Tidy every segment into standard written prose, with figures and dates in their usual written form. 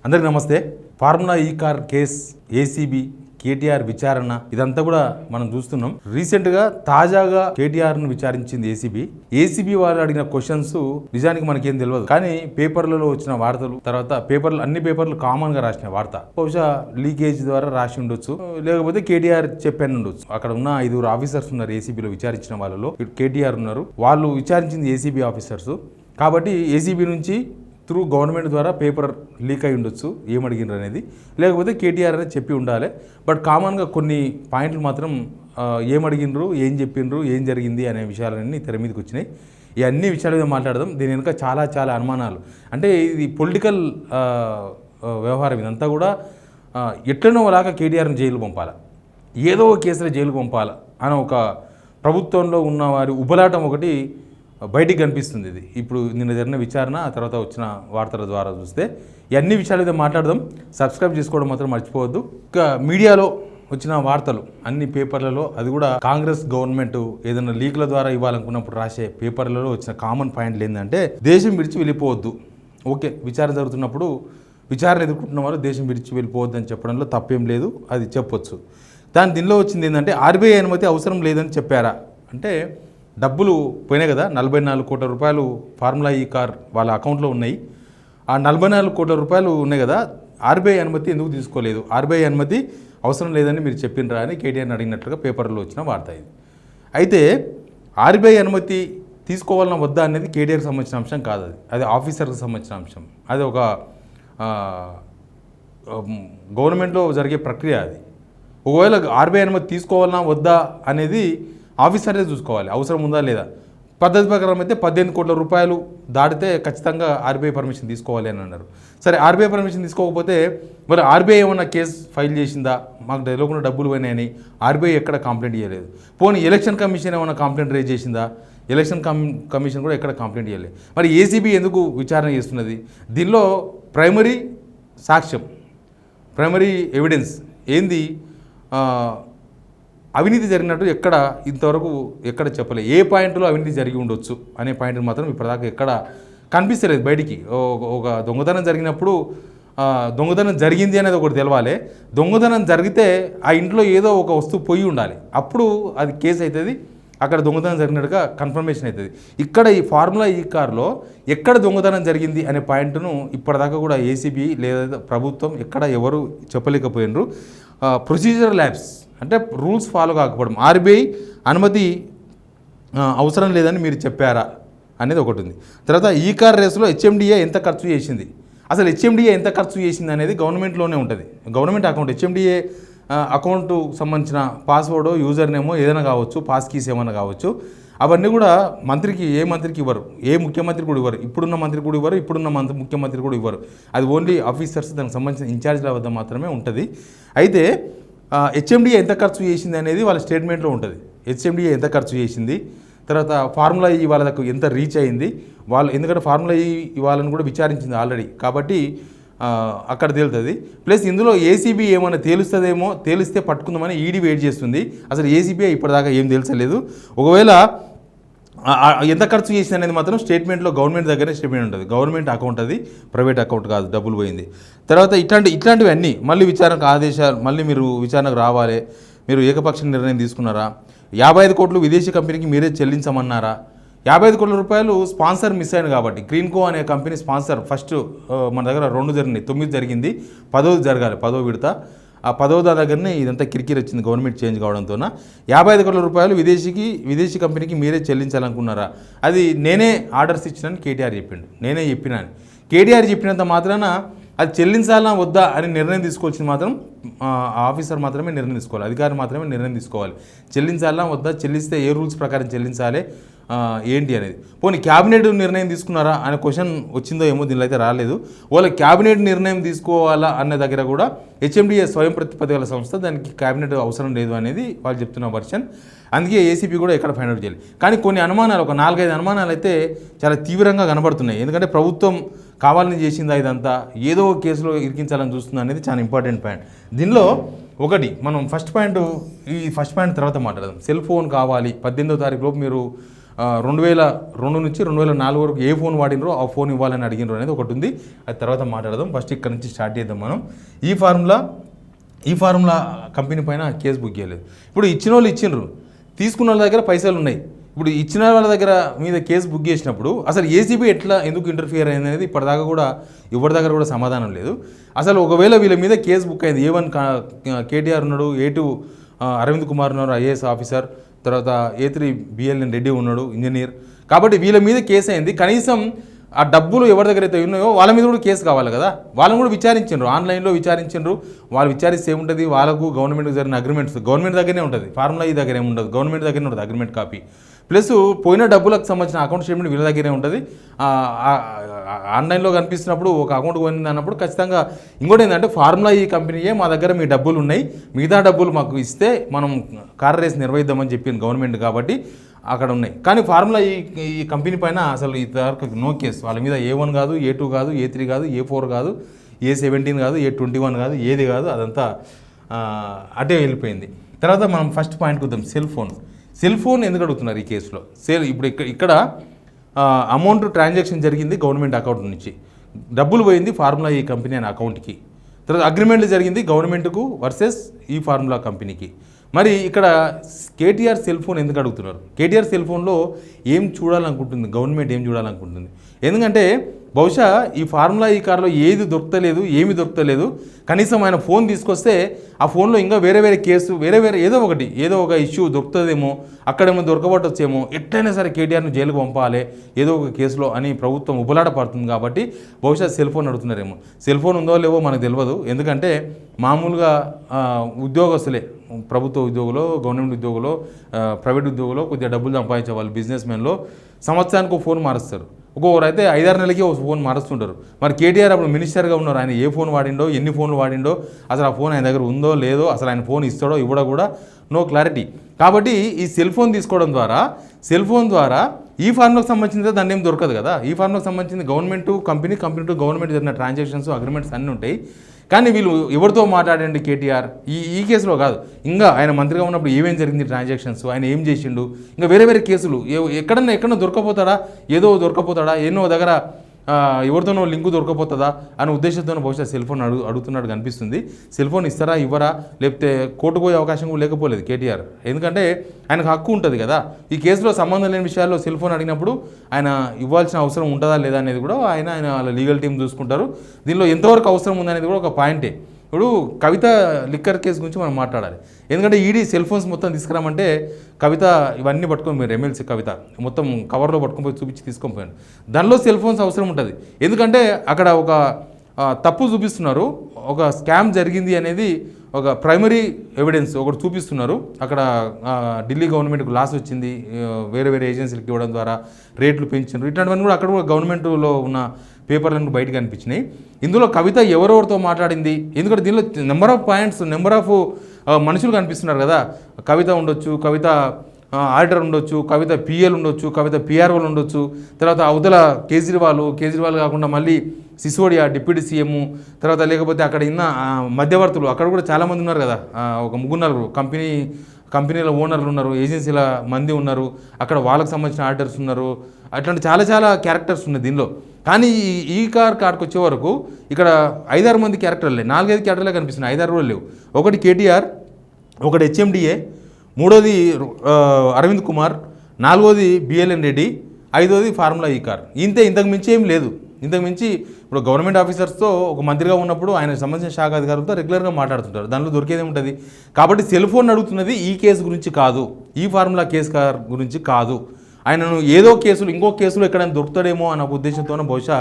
అందరికీ నమస్తే. ఫార్ములా ఈ కార్ కేస్, ఏసీబీ, కేటీఆర్ విచారణ ఇదంతా కూడా మనం చూస్తున్నాం. రీసెంట్గా తాజాగా కేటీఆర్ను విచారించింది ఏసీబీ వాళ్ళు అడిగిన క్వశ్చన్స్ నిజానికి మనకేం తెలియదు, కానీ పేపర్లలో వచ్చిన వార్తలు, తర్వాత అన్ని పేపర్లు కామన్గా రాసిన వార్త బహుశా లీకేజ్ ద్వారా రాసి ఉండొచ్చు, లేకపోతే కేటీఆర్ చెప్పాను ఉండొచ్చు. అక్కడ ఉన్న 5 ఆఫీసర్స్ ఉన్నారు ఏసీబీలో విచారించిన వాళ్ళలో, కేటీఆర్ ఉన్నారు. వాళ్ళు విచారించింది ఏసీబీ ఆఫీసర్స్ కాబట్టి ఏసీబీ నుంచి త్రూ గవర్నమెంట్ ద్వారా పేపర్ లీక్ అయి ఉండొచ్చు ఏమడిగినారు అనేది, లేకపోతే కేటీఆర్ అనేది చెప్పి ఉండాలి. బట్ కామన్గా కొన్ని పాయింట్లు మాత్రం ఏమడిగినరు, ఏం చెప్పిండ్రు, ఏం జరిగింది అనే విషయాలన్నీ తెర మీదకి వచ్చినాయి. ఈ అన్ని విషయాల మీద మాట్లాడదాం. దీని వెనుక చాలా అనుమానాలు, అంటే ఇది పొలిటికల్ వ్యవహారం. ఇదంతా కూడా ఎట్లనో అలాగా కేటీఆర్ని జైలు పంపాలి, ఏదో కేసులో జైలు పంపాలి అని ఒక ప్రభుత్వంలో ఉన్న వారి ఉబలాటం ఒకటి బయటికి కనిపిస్తుంది. ఇది ఇప్పుడు నిన్న జరిగిన విచారణ, ఆ తర్వాత వచ్చిన వార్తల ద్వారా చూస్తే ఈ అన్ని విషయాలు అయితే మాట్లాడదాం. సబ్స్క్రైబ్ చేసుకోవడం మాత్రం మర్చిపోవద్దు. ఇంకా మీడియాలో వచ్చిన వార్తలు అన్ని పేపర్లలో, అది కూడా కాంగ్రెస్ గవర్నమెంట్ ఏదైనా లీక్ల ద్వారా ఇవ్వాలనుకున్నప్పుడు రాసే పేపర్లలో వచ్చిన కామన్ పాయింట్లు ఏంటంటే, దేశం విడిచి వెళ్ళిపోవద్దు. ఓకే, విచారణ జరుగుతున్నప్పుడు విచారణ ఎదుర్కొంటున్న వాళ్ళు దేశం విడిచి వెళ్ళిపోవద్దు అని చెప్పడంలో తప్పేం లేదు, అది చెప్పొచ్చు. దీనిలో వచ్చింది ఏంటంటే, ఆర్బీఐ అనుమతి అవసరం లేదని చెప్పారా అంటే, డబ్బులు పోయినాయి కదా, 44 కోట్ల రూపాయలు ఫార్ములా ఈ కార్ వాళ్ళ అకౌంట్లో ఉన్నాయి. ఆ 44 కోట్ల రూపాయలు ఉన్నాయి కదా, ఆర్బీఐ అనుమతి ఎందుకు తీసుకోలేదు, ఆర్బీఐ అనుమతి అవసరం లేదని మీరు చెప్పినరా అని కేటీఆర్ని అడిగినట్లుగా పేపర్లో వచ్చిన వార్త ఇది. అయితే ఆర్బీఐ అనుమతి తీసుకోవాలన్నా వద్దా అనేది కేటీఆర్కి సంబంధించిన అంశం కాదు, అది ఆఫీసర్కి సంబంధించిన అంశం. అది ఒక గవర్నమెంట్లో జరిగే ప్రక్రియ. అది ఒకవేళ ఆర్బీఐ అనుమతి తీసుకోవాలన్నా వద్దా అనేది ఆఫీసరే చూసుకోవాలి, అవసరం ఉందా లేదా. పద్ధతి ప్రకారం అయితే 18 కోట్ల రూపాయలు దాటితే ఖచ్చితంగా ఆర్బీఐ పర్మిషన్ తీసుకోవాలి అని అన్నారు. సరే, ఆర్బీఐ పర్మిషన్ తీసుకోకపోతే మరి ఆర్బీఐ ఏమన్నా కేసు ఫైల్ చేసిందా, మాకు తెలియకుండా డబ్బులు పోయినాయని ఆర్బీఐ ఎక్కడ కంప్లైంట్ చేయలేదు. పోనీ ఎలక్షన్ కమిషన్ ఏమైనా కంప్లైంట్ రేజ్ చేసిందా, ఎలక్షన్ కమిషన్ కూడా ఎక్కడ కంప్లైంట్ చేయలేదు. మరి ఏసీబీ ఎందుకు విచారణ చేస్తున్నది? దీనిలో ప్రైమరీ సాక్ష్యం, ప్రైమరీ ఎవిడెన్స్ ఏంది, అవినీతి జరిగినట్టు ఇంతవరకు ఎక్కడ చెప్పలేదు. ఏ పాయింట్లో అవినీతి జరిగి ఉండొచ్చు అనే పాయింట్ మాత్రం ఇప్పటిదాకా ఎక్కడ కనిపిస్తలేదు బయటికి. ఒక దొంగతనం జరిగినప్పుడు దొంగతనం జరిగింది అనేది ఒకటి తెలవాలి. దొంగతనం జరిగితే ఆ ఇంట్లో ఏదో ఒక వస్తువు పోయి ఉండాలి, అప్పుడు అది కేసు అవుతుంది, అక్కడ దొంగతనం జరిగినట్టుగా కన్ఫర్మేషన్ అవుతుంది. ఇక్కడ ఈ ఫార్ములా ఈ కార్లో ఎక్కడ దొంగతనం జరిగింది అనే పాయింట్ను ఇప్పటిదాకా కూడా ఏసీబీ లేదా ప్రభుత్వం ఎక్కడ ఎవరు చెప్పలేకపోయినరు. ప్రొసీజర్ ల్యాబ్స్ అంటే రూల్స్ ఫాలో కాకపోవడం, ఆర్బీఐ అనుమతి అవసరం లేదని మీరు చెప్పారా అనేది ఒకటి ఉంది. తర్వాత ఈ కార్ రేసులో హెచ్ఎండిఏ ఎంత ఖర్చు చేసింది, అసలు హెచ్ఎండిఏ ఎంత ఖర్చు చేసింది అనేది గవర్నమెంట్లోనే ఉంటుంది. గవర్నమెంట్ అకౌంట్, హెచ్ఎండిఏ అకౌంట్ సంబంధించిన పాస్వర్డ్, యూజర్ నేమో ఏదైనా కావచ్చు, పాస్ కీస్ ఏమైనా కావచ్చు, అవన్నీ కూడా ఏ మంత్రికి ఇవ్వరు, ఏ ముఖ్యమంత్రి కూడా ఇవ్వరు, ఇప్పుడున్న మంత్రి కూడా ఇవ్వరు, ముఖ్యమంత్రి కూడా ఇవ్వరు. అది ఓన్లీ ఆఫీసర్స్, దానికి సంబంధించిన ఇన్ఛార్జ్ల వద్ద మాత్రమే ఉంటుంది. అయితే హెచ్ఎండిఏ ఎంత ఖర్చు చేసింది అనేది వాళ్ళ స్టేట్మెంట్లో ఉంటుంది. హెచ్ఎండిఏ ఎంత ఖర్చు చేసింది, తర్వాత ఫార్ములా ఈ వాళ్ళకు ఎంత రీచ్ అయింది వాళ్ళు, ఎందుకంటే ఫార్ములా ఈ వాళ్ళని కూడా విచారించింది ఆల్రెడీ, కాబట్టి అక్కడ తేలుతుంది. ప్లస్ ఇందులో ఏసీబీ ఏమైనా తేలిస్తే పట్టుకుందామని ఈడీ వెయిట్ చేస్తుంది. అసలు ఏసీబీ ఇప్పటిదాకా ఏం తెలుసలేదు. ఒకవేళ ఎంత ఖర్చు చేసింది అనేది మాత్రం స్టేట్మెంట్లో గవర్నమెంట్ దగ్గరే స్టేట్మెంట్ ఉంటుంది. గవర్నమెంట్ అకౌంట్ అది, ప్రైవేట్ అకౌంట్ కాదు, డబ్బులు పోయింది. తర్వాత ఇట్లాంటివి అన్నీ మళ్ళీ విచారణకు ఆదేశాలు, మళ్ళీ మీరు విచారణకు రావాలి, మీరు ఏకపక్ష నిర్ణయం తీసుకున్నారా, 55 కోట్లు విదేశీ కంపెనీకి మీరే చెల్లించమన్నారా, 55 కోట్ల రూపాయలు స్పాన్సర్ మిస్ అయింది కాబట్టి, గ్రీన్కో అనే కంపెనీ స్పాన్సర్ ఫస్ట్ మన దగ్గర 2 జరిగినాయి, 9 జరిగింది, 10వ జరగాలి, 10వ విడత. ఆ 10వ దగ్గరనే ఇదంతా కిరికిరి వచ్చింది గవర్నమెంట్ చేంజ్ కావడంతో. 55 కోట్ల రూపాయలు విదేశీ కంపెనీకి మీరే చెల్లించాలనుకున్నారా, అది నేనే ఆర్డర్స్ ఇచ్చినాను కేటీఆర్ చెప్పిండు, నేనే చెప్పినాను. కేటీఆర్ చెప్పినంత మాత్రాన అది చెల్లించాలా వద్దా అని నిర్ణయం తీసుకోవాల్సింది మాత్రం ఆఫీసర్ మాత్రమే నిర్ణయం తీసుకోవాలి, అధికారి మాత్రమే నిర్ణయం తీసుకోవాలి. చెల్లించాలా వద్దా, చెల్లిస్తే ఏ రూల్స్ ప్రకారం చెల్లించాలి ఏంటి అనేది. పోనీ క్యాబినెట్ నిర్ణయం తీసుకున్నారా అనే క్వశ్చన్ వచ్చిందో ఏమో, దీనిలో అయితే రాలేదు. వాళ్ళ క్యాబినెట్ నిర్ణయం తీసుకోవాలా అనే దగ్గర కూడా హెచ్ఎండిఏ స్వయం ప్రతిపత్తి సంస్థ, దానికి క్యాబినెట్ అవసరం లేదు అనేది వాళ్ళు చెప్తున్న వర్షన్. అందుకే ఏసీపీ కూడా ఎక్కడ ఫైండ్ అవుట్ చేయాలి. కానీ కొన్ని అనుమానాలు, ఒక 4-5 అనుమానాలు అయితే చాలా తీవ్రంగా కనబడుతున్నాయి. ఎందుకంటే ప్రభుత్వం కావాలని చేసిందా ఇదంతా, ఏదో కేసులో ఇరికించాలని చూస్తుందా అనేది చాలా ఇంపార్టెంట్ పాయింట్. దీనిలో ఒకటి మనం ఫస్ట్ పాయింట్ తర్వాత మాట్లాడదాం. సెల్ ఫోన్ కావాలి, 18వ తారీఖులోపు మీరు 2002 నుంచి 2004 వరకు ఏ ఫోన్ వాడినరో ఆ ఫోన్ ఇవ్వాలని అడిగినారు అనేది ఒకటి ఉంది. అది తర్వాత మాట్లాడదాం. ఫస్ట్ ఇక్కడ నుంచి స్టార్ట్ చేద్దాం మనం. ఈ ఫార్ములా కంపెనీ పైన కేసు బుక్ చేయలేదు. ఇప్పుడు ఇచ్చిన వాళ్ళు ఇచ్చిండ్రు, తీసుకున్న వాళ్ళ దగ్గర పైసలు ఉన్నాయి. ఇప్పుడు ఇచ్చిన వాళ్ళ దగ్గర మీద కేసు బుక్ చేసినప్పుడు అసలు ఏసీబీ ఎందుకు ఇంటర్ఫియర్ అయింది అనేది ఇప్పటిదాకా కూడా ఎవరి దగ్గర కూడా సమాధానం లేదు. అసలు ఒకవేళ వీళ్ళ మీద కేసు బుక్ అయింది, A1 కేటీఆర్ ఉన్నాడు, A2 అరవింద్ కుమార్ ఉన్నారు ఐఏఎస్ ఆఫీసర్, తర్వాత A3 BLN రెడ్డి ఉన్నాడు ఇంజనీర్. కాబట్టి వీళ్ళ మీద కేసు అయింది. కనీసం ఆ డబ్బులు ఎవరి దగ్గర అయితే ఉన్నాయో వాళ్ళ మీద కూడా కేసు కావాలి కదా. వాళ్ళని కూడా విచారించారు, ఆన్లైన్లో విచారించారు. వాళ్ళు విచారిస్తే ఏముంటుంది, వాళ్ళకు గవర్నమెంట్కి జరిగిన అగ్రిమెంట్స్ గవర్నమెంట్ దగ్గరనే ఉంటుంది, ఫార్ములా ఈ దగ్గర ఏముండదు, గవర్నమెంట్ దగ్గరనే ఉంటుంది అగ్రిమెంట్ కాపీ. ప్లస్ పోయిన డబ్బులకు సంబంధించిన అకౌంట్ స్టేట్మెంట్ వీళ్ళ దగ్గరే ఉంటుంది. ఆన్లైన్లో కనిపిస్తున్నప్పుడు ఒక అకౌంట్ పోయింది అన్నప్పుడు ఖచ్చితంగా ఇంకోటి ఏంటంటే ఫార్ములా ఈ కంపెనీయే మా దగ్గర మీ డబ్బులు ఉన్నాయి, మిగతా డబ్బులు మాకు ఇస్తే మనం కార్ రేస్ నిర్వహిద్దామని చెప్పింది గవర్నమెంట్ కాబట్టి అక్కడ ఉన్నాయి. కానీ ఫార్ములా ఈ కంపెనీ పైన అసలు ఇంతవరకు నో కేసు. వాళ్ళ మీద A1 కాదు, A2 కాదు, A3 కాదు, A4 కాదు, A17 కాదు, A21 కాదు, ఏది కాదు, అదంతా అటే వెళ్ళిపోయింది. తర్వాత మనం ఫస్ట్ పాయింట్కి వద్దాం. సెల్ ఫోన్ ఎందుకు అడుగుతున్నారు ఈ కేసులో? ఇప్పుడు ఇక్కడ అమౌంట్ ట్రాన్సాక్షన్ జరిగింది గవర్నమెంట్ అకౌంట్ నుంచి, డబ్బులు పోయింది ఫార్ములా ఈ కంపెనీ అనే అకౌంట్కి. తర్వాత అగ్రిమెంట్ జరిగింది గవర్నమెంట్కు వర్సెస్ ఈ ఫార్ములా కంపెనీకి. మరి ఇక్కడ కేటీఆర్ సెల్ ఫోన్ ఎందుకు అడుగుతున్నారు? కేటీఆర్ సెల్ ఫోన్లో ఏం చూడాలనుకుంటుంది గవర్నమెంట్, ఏం చూడాలనుకుంటుంది? ఎందుకంటే బహుశా ఈ ఫార్ములా ఈ కార్లో ఏది దొరకలేదు, ఏమి దొరకలేదు. కనీసం ఆయన ఫోన్ తీసుకొస్తే ఆ ఫోన్లో ఇంకా వేరే కేసు, వేరే ఏదో ఒక ఇష్యూ దొరుకుతుందేమో, అక్కడేమో దొరకబట్టొచ్చేమో, ఎట్లయినా సరే కేటీఆర్ను జైలుకు పంపాలి ఏదో ఒక కేసులో అని ప్రభుత్వం ఉబలాట పడుతుంది. కాబట్టి బహుశా సెల్ ఫోన్ అడుగుతున్నారేమో. సెల్ ఫోన్ ఉందో లేవో మనకు తెలియదు. ఎందుకంటే మామూలుగా ఉద్యోగస్తులే, ప్రభుత్వ ఉద్యోగులు, గవర్నమెంట్ ఉద్యోగులు, ప్రైవేట్ ఉద్యోగులు, కొద్దిగా డబ్బులు సంపాదించే వాళ్ళు, బిజినెస్ మెన్లో సంవత్సరానికి ఒక ఫోన్ మారుస్తారు. ఒక్కొక్కరు అయితే 5-6 నెలలకి ఒక ఫోన్ మారుస్తుంటారు. మరి కేటీఆర్ అప్పుడు మినిస్టర్గా ఉన్నారు, ఆయన ఏ ఫోన్ వాడిండో, ఎన్ని ఫోన్లు వాడిండో, అసలు ఆ ఫోన్ ఆయన దగ్గర ఉందో లేదో, అసలు ఆయన ఫోన్ ఇస్తాడో ఇవ్వడో కూడా నో క్లారిటీ. కాబట్టి ఈ సెల్ ఫోన్ తీసుకోవడం ద్వారా, సెల్ ఫోన్ ద్వారా ఈ ఫార్ములకు సంబంధించింది దాన్ని ఏం దొరకదు కదా. ఈ ఫార్ములకు సంబంధించింది గవర్నమెంట్ కంపెనీ టు గవర్నమెంట్ జరిగిన ట్రాన్సాక్షన్స్, అగ్రిమెంట్స్ అన్నీ ఉంటాయి. కానీ వీళ్ళు ఎవరితో మాట్లాడండి కేటీఆర్ ఈ కేసులో కాదు, ఇంకా ఆయన మంత్రిగా ఉన్నప్పుడు ఏమేం జరిగింది ట్రాన్సాక్షన్స్, ఆయన ఏం చేసిండు, ఇంకా వేరే కేసులు ఎక్కడన్నా దొరకపోతాడా, ఎన్నో దగ్గర ఎవరితోనో లింకు దొరకపోతుందా అనే ఉద్దేశంతో బహుశా సెల్ ఫోన్ అడుగుతున్నట్టు కనిపిస్తుంది. సెల్ ఫోన్ ఇస్తారా ఇవ్వరా, లేకపోతే కోర్టు పోయే అవకాశం కూడా లేకపోలేదు కేటీఆర్. ఎందుకంటే ఆయనకు హక్కు ఉంటుంది కదా. ఈ కేసులో సంబంధం లేని విషయాల్లో సెల్ ఫోన్ అడిగినప్పుడు ఆయన ఇవ్వాల్సిన అవసరం ఉంటుందా లేదా అనేది కూడా ఆయన వాళ్ళ లీగల్ టీం చూసుకుంటారు. దీనిలో ఎంతవరకు అవసరం ఉందనేది కూడా ఒక పాయింటే. ఇప్పుడు కవిత లిక్కర్ కేసు గురించి మనం మాట్లాడాలి. ఎందుకంటే ఈడీ సెల్ ఫోన్స్ మొత్తం తీసుకురామంటే కవిత ఇవన్నీ పట్టుకొని మీరు ఎమ్మెల్సీ కవిత మొత్తం కవర్లో పట్టుకొని పోయి చూపించి తీసుకొని పోయాడు. దానిలో సెల్ ఫోన్స్ అవసరం ఉంటుంది. ఎందుకంటే అక్కడ ఒక తప్పు చూపిస్తున్నారు, ఒక స్కామ్ జరిగింది అనేది ఒక ప్రైమరీ ఎవిడెన్స్ ఒకటి చూపిస్తున్నారు. అక్కడ ఢిల్లీ గవర్నమెంట్కు లాస్ వచ్చింది, వేరే ఏజెన్సీలకు ఇవ్వడం ద్వారా రేట్లు పెంచారు, ఇట్లాంటివన్నీ కూడా అక్కడ కూడా గవర్నమెంట్లో ఉన్న పేపర్లను బయటకు కనిపించినాయి. ఇందులో కవిత ఎవరెవరితో మాట్లాడింది, ఎందుకంటే దీనిలో number of points, number of మనుషులు కనిపిస్తున్నారు కదా. కవిత ఉండొచ్చు, కవిత ఆడిటర్ ఉండొచ్చు, కవిత పిఎల్ ఉండొచ్చు, కవిత పిఆర్ఓలు ఉండొచ్చు, తర్వాత అవతల కేజ్రీవాల్ కాకుండా మళ్ళీ సిసోడియా డిప్యూటీ సీఎం, తర్వాత లేకపోతే అక్కడ ఉన్న మధ్యవర్తులు అక్కడ కూడా చాలామంది ఉన్నారు కదా, ఒక 3-4 కంపెనీల ఓనర్లు ఉన్నారు, ఏజెన్సీల మంది ఉన్నారు, అక్కడ వాళ్ళకి సంబంధించిన ఆడిటర్స్ ఉన్నారు, అట్లాంటి చాలా క్యారెక్టర్స్ ఉన్నాయి దీనిలో. కానీ ఈ కార్కి వచ్చే వరకు ఇక్కడ 5-6 మంది క్యారెక్టర్లే, 4-5 క్యారెక్టర్లే కనిపిస్తున్నాయి, 5-6 కూడా లేవు. ఒకటి కేటీఆర్, ఒకటి HMDA, మూడోది అరవింద్ కుమార్, నాలుగోది BLN రెడ్డి, ఐదోది ఫార్ములా ఈ కార్. ఇంతకు మించి ఏం లేదు. ఇంతకు మించి ఇప్పుడు గవర్నమెంట్ ఆఫీసర్స్తో ఒక మంత్రిగా ఉన్నప్పుడు ఆయనకు సంబంధించిన శాఖ అధికారులతో రెగ్యులర్గా మాట్లాడుతుంటారు, దానిలో దొరికేది ఉంటుంది. కాబట్టి సెల్ ఫోన్ అడుగుతున్నది ఈ కేసు గురించి కాదు, ఈ ఫార్ములా కేసు కార్ గురించి కాదు. ఆయనను ఏదో కేసులు ఇంకో కేసులో ఎక్కడైనా దొరుకుతాడేమో అన్న బహుశా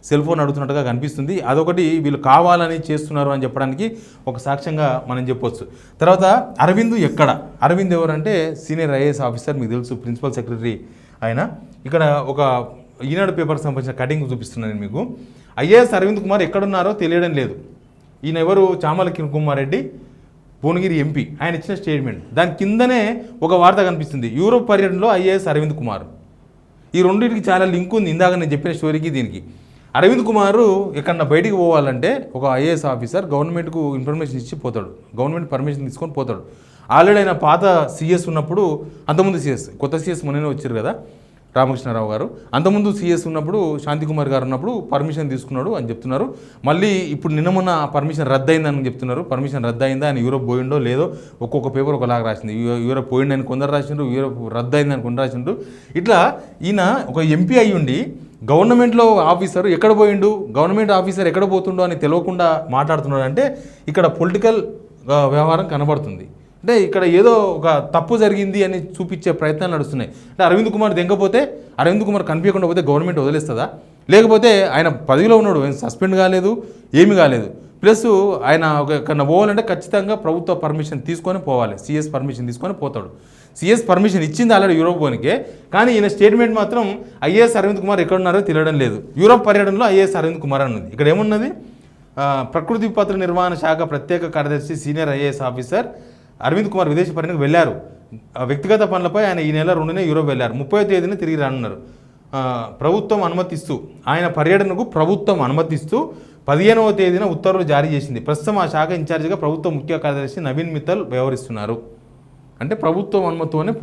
సెల్ ఫోన్ అడుగుతున్నట్టుగా కనిపిస్తుంది. అదొకటి వీళ్ళు కావాలని చేస్తున్నారు అని చెప్పడానికి ఒక సాక్ష్యంగా మనం చెప్పొచ్చు. తర్వాత అరవింద్ ఎవరంటే సీనియర్ IAS ఆఫీసర్, మీకు తెలుసు, ప్రిన్సిపల్ సెక్రటరీ ఆయన. ఇక్కడ ఒక ఈనాడు పేపర్కి సంబంధించిన కటింగ్ చూపిస్తున్నాను నేను మీకు. IAS అరవింద్ కుమార్ ఎక్కడున్నారో తెలియడం లేదు. ఈయన ఎవరు? చామల కిరణ్ కుమార్ రెడ్డి, భువనగిరి ఎంపీ. ఆయన ఇచ్చిన స్టేట్మెంట్ దాని కిందనే ఒక వార్త కనిపిస్తుంది, యూరోప్ పర్యటనలో IAS అరవింద్ కుమార్. ఈ రెండింటికి చాలా లింక్ ఉంది, ఇందాక నేను చెప్పిన స్టోరీకి దీనికి. అరవింద్ కుమార్ ఎక్కడన్నా బయటికి పోవాలంటే ఒక IAS ఆఫీసర్ గవర్నమెంట్కు ఇన్ఫర్మేషన్ ఇచ్చి పోతాడు, గవర్నమెంట్ పర్మిషన్ తీసుకొని పోతాడు. ఆల్రెడీ ఆయన పాత CS ఉన్నప్పుడు, అంతకుముందు CS, కొత్త CS మొన్ననే వచ్చారు కదా, రామకృష్ణారావు గారు. అంతకుముందు సిఎస్ ఉన్నప్పుడు శాంతికుమార్ గారు ఉన్నప్పుడు పర్మిషన్ తీసుకున్నాడు అని చెప్తున్నారు. మళ్ళీ ఇప్పుడు నిన్న మొన్న పర్మిషన్ రద్దయిందని చెప్తున్నారు. పర్మిషన్ రద్దయిందా, ఆయన యూరోప్ పోయిండో లేదో ఒక్కొక్క పేపర్ ఒకలాగా రాసింది. యూరోప్ పోయిండని కొందరు రాసిండ్రు, యూరోప్ రద్దయిందని కొందరు రాసిండ్రు. ఇట్లా ఈయన ఒక ఎంపీ అయ్యుండి గవర్నమెంట్లో ఆఫీసర్ ఎక్కడ పోయిండు, గవర్నమెంట్ ఆఫీసర్ ఎక్కడ పోతుండో అని తెలియకుండా మాట్లాడుతున్నాడు అంటే ఇక్కడ పొలిటికల్ వ్యవహారం కనబడుతుంది. అంటే ఇక్కడ ఏదో ఒక తప్పు జరిగింది అని చూపించే ప్రయత్నాలు నడుస్తున్నాయి. అంటే అరవింద్ కుమార్ దెంగపోతే, అరవింద్ కుమార్ కనిపించకుండా పోతే గవర్నమెంట్ వదిలేస్తుందా? లేకపోతే ఆయన పదవిలో ఉన్నాడు, సస్పెండ్ కాలేదు, ఏమీ కాలేదు. ప్లస్ ఆయన ఎక్కడన్నా పోవాలంటే ఖచ్చితంగా ప్రభుత్వ పర్మిషన్ తీసుకొని పోవాలి, సిఎస్ పర్మిషన్ తీసుకొని పోతాడు. సిఎస్ పర్మిషన్ ఇచ్చింది ఆల్రెడీ యూరోప్ పోనీకే, కానీ ఈయన స్టేట్మెంట్ మాత్రం ఐఏఎస్ అరవింద్ కుమార్ ఎక్కడున్నారో తెలియడం లేదు. యూరోప్ పర్యటనలో ఐఏఎస్ అరవింద్ కుమార్ అన్నది. ఇక్కడ ఏమున్నది, ప్రకృతి విపత్తుల నిర్వహణ శాఖ ప్రత్యేక కార్యదర్శి senior IAS officer Arvind Kumar విదేశ పర్యటనకు వెళ్ళారు. వ్యక్తిగత పనులపై ఆయన ఈ నెల 2న యూరోప్ వెళ్ళారు. 30వ తేదీన తిరిగి రానున్నారు. ప్రభుత్వం అనుమతిస్తూ, ఆయన పర్యటనకు ప్రభుత్వం అనుమతిస్తూ 15వ తేదీన ఉత్తర్వులు జారీ చేసింది. ప్రస్తుతం ఆ శాఖ ఇన్ఛార్జిగా ప్రభుత్వ ముఖ్య కార్యదర్శి నవీన్ మిత్తల్ వ్యవహరిస్తున్నారు. అంటే ప్రభుత్వం అనుమతితోనే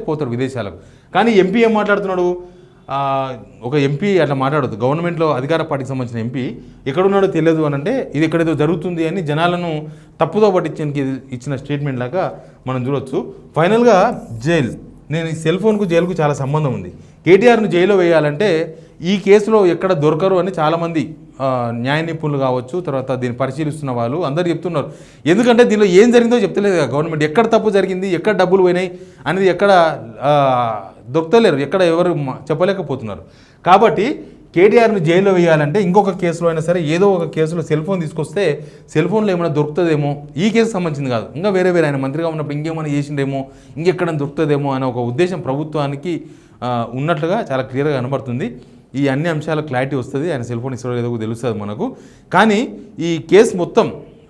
పోతారు విదేశాలకు. కానీ ఎంపీ ఏం మాట్లాడుతున్నాడు, ఒక ఎంపీ అట్లా మాట్లాడదు. గవర్నమెంట్లో అధికార పార్టీకి సంబంధించిన ఎంపీ ఎక్కడున్నాడో తెలియదు అని అంటే ఇది ఎక్కడేదో జరుగుతుంది అని జనాలను తప్పుదో పట్టించడానికి ఇచ్చిన స్టేట్మెంట్ లాగా మనం చూడొచ్చు. ఫైనల్గా జైలు, నేను ఈ సెల్ ఫోన్కు జైలుకు చాలా సంబంధం ఉంది. కేటీఆర్ను జైల్లో వేయాలంటే ఈ కేసులో ఎక్కడ దొరకరు అని చాలామంది న్యాయ నిపుణులు కావచ్చు, తర్వాత దీన్ని పరిశీలిస్తున్న వాళ్ళు అందరూ చెప్తున్నారు. ఎందుకంటే దీనిలో ఏం జరిగిందో చెప్తలేదు కదా గవర్నమెంట్. ఎక్కడ తప్పు జరిగింది, ఎక్కడ డబ్బులు పోయినాయి అనేది ఎక్కడ దొరకలేరు, ఎక్కడ ఎవరు చెప్పలేకపోతున్నారు. కాబట్టి కేటీఆర్ను జైల్లో వేయాలంటే ఇంకొక కేసులో అయినా సరే ఏదో ఒక కేసులో సెల్ ఫోన్ తీసుకొస్తే సెల్ ఫోన్లో ఏమైనా దొరుకుతుందేమో, ఈ కేసు సంబంధించింది కాదు, ఇంకా వేరే ఆయన మంత్రిగా ఉన్నప్పుడు ఇంకేమైనా చేసిండేమో, ఇంకెక్కడ దొరుకుతుందేమో అనే ఒక ఉద్దేశం ప్రభుత్వానికి ఉన్నట్లుగా చాలా క్లియర్గా కనబడుతుంది. ఈ అన్ని అంశాల క్లారిటీ వస్తుంది, ఆయన సెల్ ఫోన్ ఇస్తారో లేదో తెలుస్తుంది మనకు. కానీ ఈ కేసు మొత్తం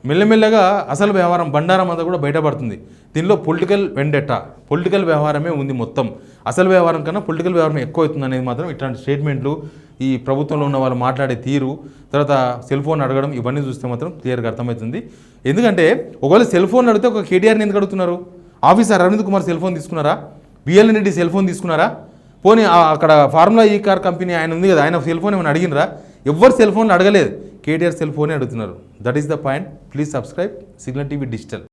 మెల్లమెల్లగా అసలు వ్యవహారం బండారం అంతా కూడా బయటపడుతుంది. దీనిలో పొలిటికల్ వెండెట్టా, పొలిటికల్ వ్యవహారమే ఉంది మొత్తం. అసలు వ్యవహారం కన్నా పొలిటికల్ వ్యవహారం ఎక్కువ అవుతుంది అనేది మాత్రం ఇట్లాంటి స్టేట్మెంట్లు, ఈ ప్రభుత్వంలో ఉన్న వాళ్ళు మాట్లాడే తీరు, తర్వాత సెల్ ఫోన్ అడగడం, ఇవన్నీ చూస్తే మాత్రం క్లియర్గా అర్థమవుతుంది. ఎందుకంటే ఒకవేళ సెల్ ఫోన్ అడిగితే ఒక కేటీఆర్ని ఎందుకు అడుగుతున్నారు? Officer Arvind Kumar cell phone తీసుకున్నారా? బిఎల్ఎన్ రెడ్డి సెల్ ఫోన్ తీసుకున్నారా? పోనీ అక్కడ ఫార్ములా ఈ కార్ కంపెనీ ఆయన ఉంది కదా, ఆయన సెల్ ఫోన్ ఏమైనా అడిగినరా? ఎవ్వరు సెల్ ఫోన్లు అడగలేదు, కేటీఆర్ సెల్ ఫోనే అడుగుతున్నారు. That is the point. Please subscribe signal TV digital.